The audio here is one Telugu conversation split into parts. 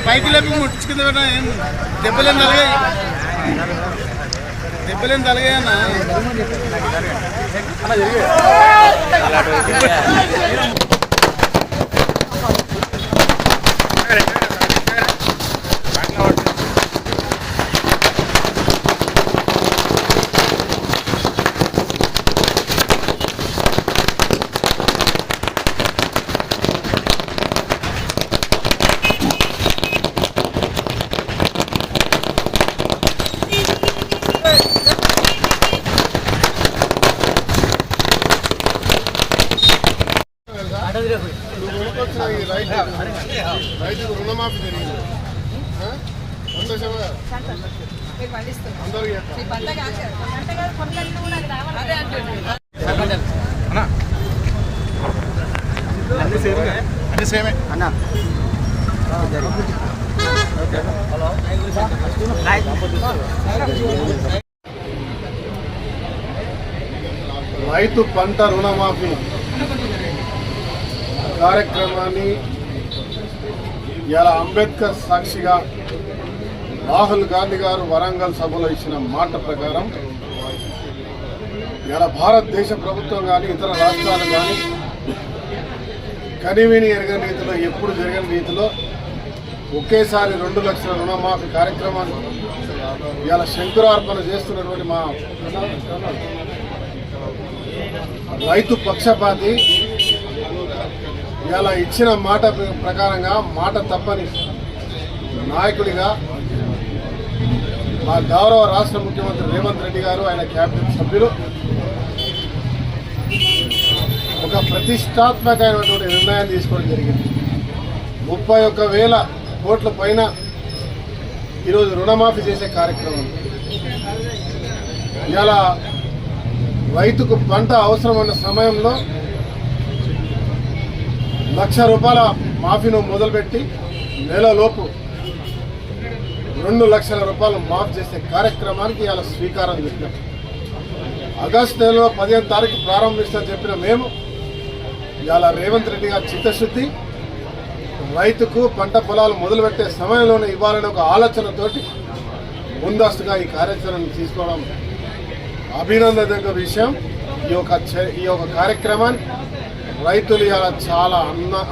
పైకి లేపి ముట్టించుకుందా ఏం దెబ్బలేం తలగాయన్నా రైతు రుణమాఫీ జరిగింది సంతోషంగా అన్ని సేమే అన్న రైతు పంట రుణమాఫీ కార్యక్రమాన్ని ఇలా అంబేద్కర్ సాక్షిగా రాహుల్ గాంధీ గారు వరంగల్ సభలో ఇచ్చిన మాట ప్రకారం ఇలా భారతదేశ ప్రభుత్వం కానీ ఇతర రాష్ట్రాలు కానీ కనివిని ఎరగని రీతిలో ఎప్పుడు జరగని రీతిలో ఒకేసారి 2 లక్షల రుణమాఫీ కార్యక్రమాన్ని ఇలా శంకురార్పణ చేస్తున్నటువంటి మా రైతు పక్షపాతి ఇలా ఇచ్చిన మాట ప్రకారంగా మాట తప్పని నాయకుడిగా మా గౌరవ రాష్ట్ర ముఖ్యమంత్రి రేవంత్ రెడ్డి గారు ఆయన క్యాబినెట్ సభ్యులు ఒక ప్రతిష్టాత్మకమైనటువంటి నిర్ణయం తీసుకోవడం జరిగింది. 31,000 కోట్ల పైన ఈరోజు రుణమాఫీ చేసే కార్యక్రమం. ఇలా రైతుకు పంట అవసరమైన సమయంలో ₹1,00,000 మాఫీను మొదలుపెట్టి నెలలోపు 2 లక్షల రూపాయలు మాఫ్ చేసే కార్యక్రమానికి ఇలా స్వీకారం చెప్పినాం. ఆగస్టు నెలలో 15వ తారీఖు ప్రారంభిస్తామని చెప్పిన మేము ఇలా రేవంత్ రెడ్డి గారి చిత్తశుద్ధి రైతుకు పంట పొలాలు మొదలుపెట్టే సమయంలోనే ఇవ్వాలనే ఒక ఆలోచనతోటి ముందస్తుగా ఈ కార్యాచరణ తీసుకోవడం అభినందనీయ విషయం. ఈ యొక్క కార్యక్రమాన్ని రైతులు ఇలా చాలా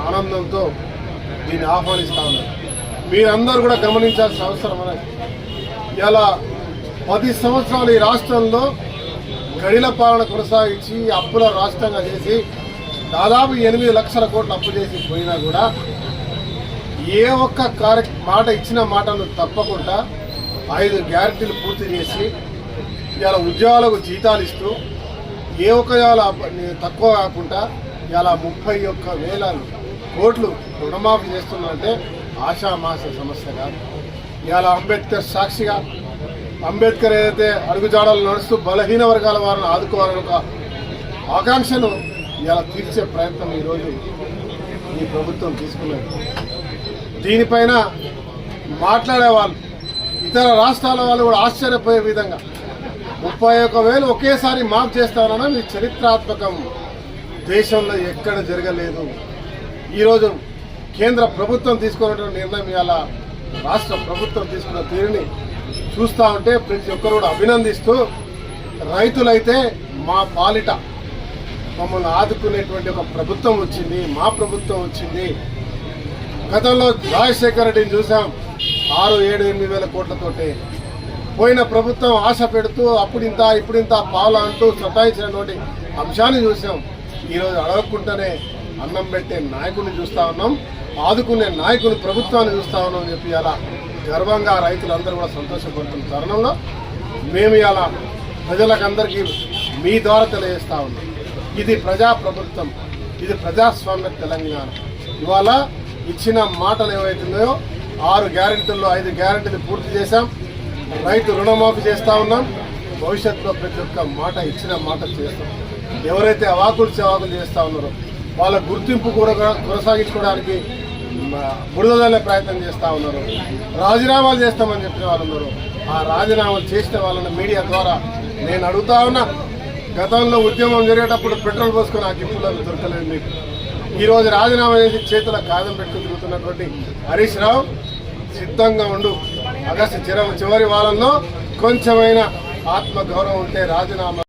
ఆనందంతో దీన్ని ఆహ్వానిస్తూ ఉన్నారు. మీరందరూ కూడా గమనించాల్సిన అవసరం అనేది ఇలా 10 సంవత్సరాలు ఈ రాష్ట్రంలో గడిల పాలన కొనసాగించి అప్పుల రాష్ట్రంగా చేసి దాదాపు 8 లక్షల కోట్లు అప్పు చేసి పోయినా కూడా ఏ ఒక్క మాట ఇచ్చిన మాటను తప్పకుండా 5 గ్యారెంటీలు పూర్తి చేసి ఇలా ఉద్యోగాలకు జీతాలు ఇస్తూ ఏ ఒక్క తక్కువ కాకుండా ఇలా 31,000 కోట్లు రుణమాఫీ చేస్తున్నారంటే ఆషామాష సమస్య కాదు. ఇలా అంబేద్కర్ సాక్షిగా అంబేద్కర్ ఏదైతే అడుగుజాడలు నడుస్తూ బలహీన వర్గాల వారిని ఆదుకోవాలని ఒక ఆకాంక్షను ఇలా తీర్చే ప్రయత్నం ఈరోజు ఈ ప్రభుత్వం తీసుకున్నది. దీనిపైన మాట్లాడే వాళ్ళు ఇతర రాష్ట్రాల వాళ్ళు కూడా ఆశ్చర్యపోయే విధంగా 31,000 ఒకేసారి మాఫ్ చేస్తానని మీ చరిత్రాత్మకం దేశంలో ఎక్కడ జరగలేదు. ఈరోజు కేంద్ర ప్రభుత్వం తీసుకున్నటువంటి నిర్ణయం ఇలా రాష్ట్ర ప్రభుత్వం తీసుకున్న తీరుని చూస్తూ ఉంటే ప్రతి ఒక్కరు కూడా అభినందిస్తూ రైతులైతే మా పాలిట మమ్మల్ని ఆదుకునేటువంటి ఒక ప్రభుత్వం వచ్చింది, మా ప్రభుత్వం వచ్చింది. గతంలో రాజశేఖర రెడ్డిని చూసాం 6-7-8 వేల కోట్లతోటి. పోయిన ప్రభుత్వం ఆశ పెడుతూ అప్పుడింత ఇప్పుడింత పావులా అంటూ సతాయించినటువంటి అంశాన్ని చూసాం. ఈరోజు అడగకుండానే అన్నం పెట్టే నాయకుడిని చూస్తూ ఉన్నాం, ఆదుకునే నాయకుని ప్రభుత్వాన్ని చూస్తూ ఉన్నాం అని చెప్పి అలా గర్వంగా రైతులందరూ కూడా సంతోషపడుతున్న తరుణంలో మేము ఇలా ప్రజలకందరికీ మీ ద్వారా తెలియజేస్తూ ఉన్నాం. ఇది ప్రజాప్రభుత్వం, ఇది ప్రజాస్వామ్య తెలంగాణ. ఇవాళ ఇచ్చిన మాటలు ఏవైతున్నాయో 6 గ్యారెంటీల్లో 5 గ్యారెంటీలు పూర్తి చేశాం. రైతు రుణమాఫీ చేస్తూ ఉన్నాం. భవిష్యత్తులో ప్రతి ఒక్క మాట ఇచ్చిన మాట చేస్తాం. ఎవరైతే అవాకులు చవాకులు చేస్తూ ఉన్నారో వాళ్ళ గుర్తింపు కూడా కొనసాగించుకోవడానికి బురదలే ప్రయత్నం చేస్తూ ఉన్నారు. రాజీనామాలు చేస్తామని చెప్పిన వాళ్ళు ఉన్నారు. ఆ రాజీనామాలు చేసిన వాళ్ళని మీడియా ద్వారా నేను అడుగుతా ఉన్నా. గతంలో ఉద్యమం జరిగేటప్పుడు పెట్రోల్ పోసుకొని ఆ గిఫ్టులను దొరకలేదు మీకు. ఈరోజు రాజీనామా చేసి చేతుల కాదం పెట్టుకుని తిరుగుతున్నటువంటి హరీష్ రావు సిద్ధంగా ఉండు. ఆగస్టు చివరి వారంలో కొంచెమైనా ఆత్మగౌరవం ఉంటే రాజీనామా